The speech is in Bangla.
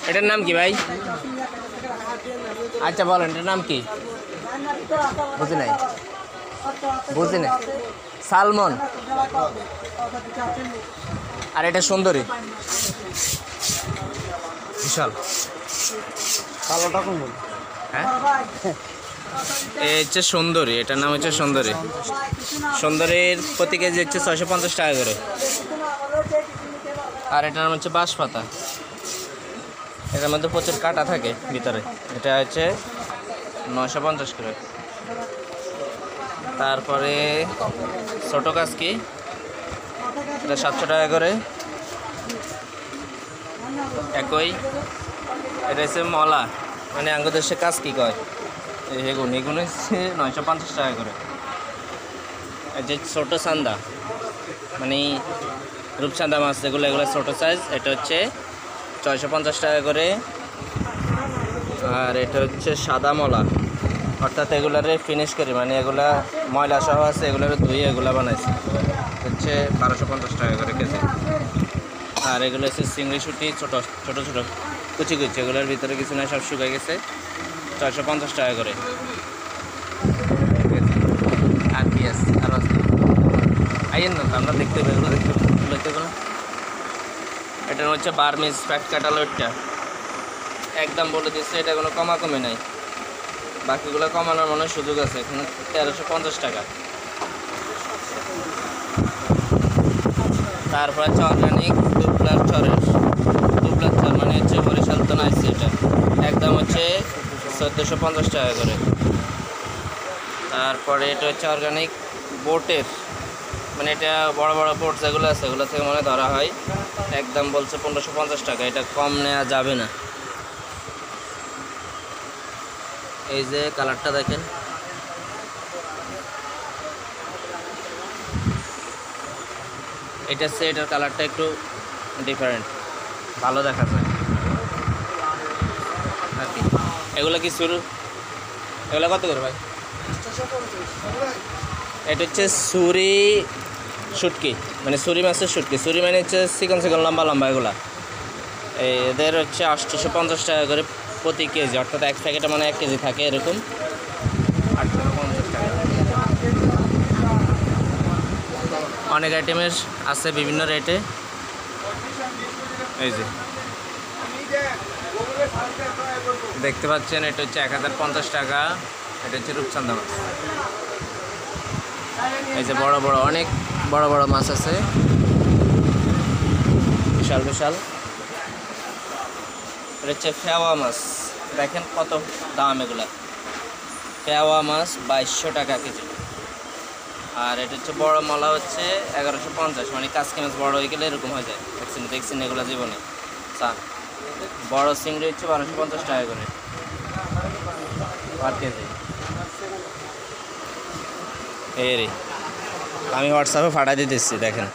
এটার নাম কি ভাই? আচ্ছা বলেন এটার নাম কি? বুঝি নাই বুঝি নাই। সালমন। আর এটা সুন্দরী বিশাল কালোটা কোন? হ্যাঁ এই হচ্ছে সুন্দরী, এটার নাম হচ্ছে সুন্দরী। সুন্দরীর প্রতি কেজি হচ্ছে 650 টাকা করে। আর এটার নাম হচ্ছে বাঁশপাতা। এটার মধ্যে প্রচুর কাটা থাকে ভিতরে। এটা হচ্ছে 950 করে। তারপরে ছোটো কাজকি, এটা 700 টাকা করে। একই এটা হচ্ছে মলা, মানে আঙ্গুদেশে কাজকি কয়, এগুন এগুলো হচ্ছে 950 টাকা করে। এই যে ছোটো চান্দা, মানে রূপচাঁদা মাছ যেগুলো, এগুলো ছোটো সাইজ, এটা হচ্ছে 650 টাকা করে। আর এটা হচ্ছে সাদা মলা, অর্থাৎ এগুলারে ফিনিশ করি, মানে এগুলা ময়লা সহ আছে, এগুলারে ধুয়ে এগুলা বানাইছে, হচ্ছে 1250 টাকা করে কেজি। আর এগুলো হচ্ছে চিংড়ি শুটি, ছোটো ছোটো ছোটো কুচি কুচি, এগুলোর ভিতরে কিছু না, সব শুকাই গেছে, 650 টাকা করে। আর কি আছে আরও আছে, আইয়েন না তো আমরা দেখতে পাই, এগুলো দেখতে না। এটা হচ্ছে বার্মিজ ফ্যাট ক্যাটালগটা, একদম বলে দিচ্ছে, এটা কোনো কমাকমি নাই, বাকিগুলো কমানোর মনে সুযোগ আছে। এখানে 1350 টাকা। তারপর হচ্ছে অর্গানিক দুবলার চরের, দুবলার চর মানে হচ্ছে বরিশাল তো নাইছে, এটা একদম হচ্ছে 1450 টাকা করে। তারপরে এটা হচ্ছে অর্গানিক বোটের, মানে এটা বড় বড় বোট যেগুলো আছে এগুলো থেকে মনে ধরা হয়, একদম বলছে 1550 টাকা, এটা কম নেওয়া যাবে না। এই যে কালারটা দেখেন, এটা হচ্ছে, এটার কালারটা একটু ডিফারেন্ট, ভালো দেখা যায় আর কি। এগুলো কি শুরু, এগুলো কত করে ভাই? এটা হচ্ছে সুরি শুটকি, মানে সুরি মাছের শুটকি, সুরি মানে হচ্ছে চিকন চিকন লম্বা লম্বা, এগুলা এদের হচ্ছে 850 টাকা করে প্রতি কেজি, অর্থাৎ এক প্যাকেটে মানে 1 কেজি থাকে, এরকম 850 টাকা। অনেক আইটেমের আছে বিভিন্ন রেটে। এই যে দেখতে পাচ্ছেন, এটা হচ্ছে 1050 টাকা। এটা হচ্ছে রূপচাঁদা মাছ। এই যে বড় বড়, অনেক বড় বড় মাছ আছে, বিশাল বিশাল। এটা হচ্ছে ফেওয়া মাছ, দেখেন কত দাম এগুলা। ফেওয়া মাছ 2200 টাকা কেজি। আর এটা হচ্ছে বড় মলা, হচ্ছে 1150, মানে কাজকি মাছ বড় হয়ে গেলে এরকম হয়ে যায়, দেখছেন এগুলো জীবনে। বড় চিংড়ি হচ্ছে 1250 টাকা করে পার কেজি। এই রে, আমি হোয়াটসঅ্যাপে পাঠিয়ে দিতেছি, দেখেন।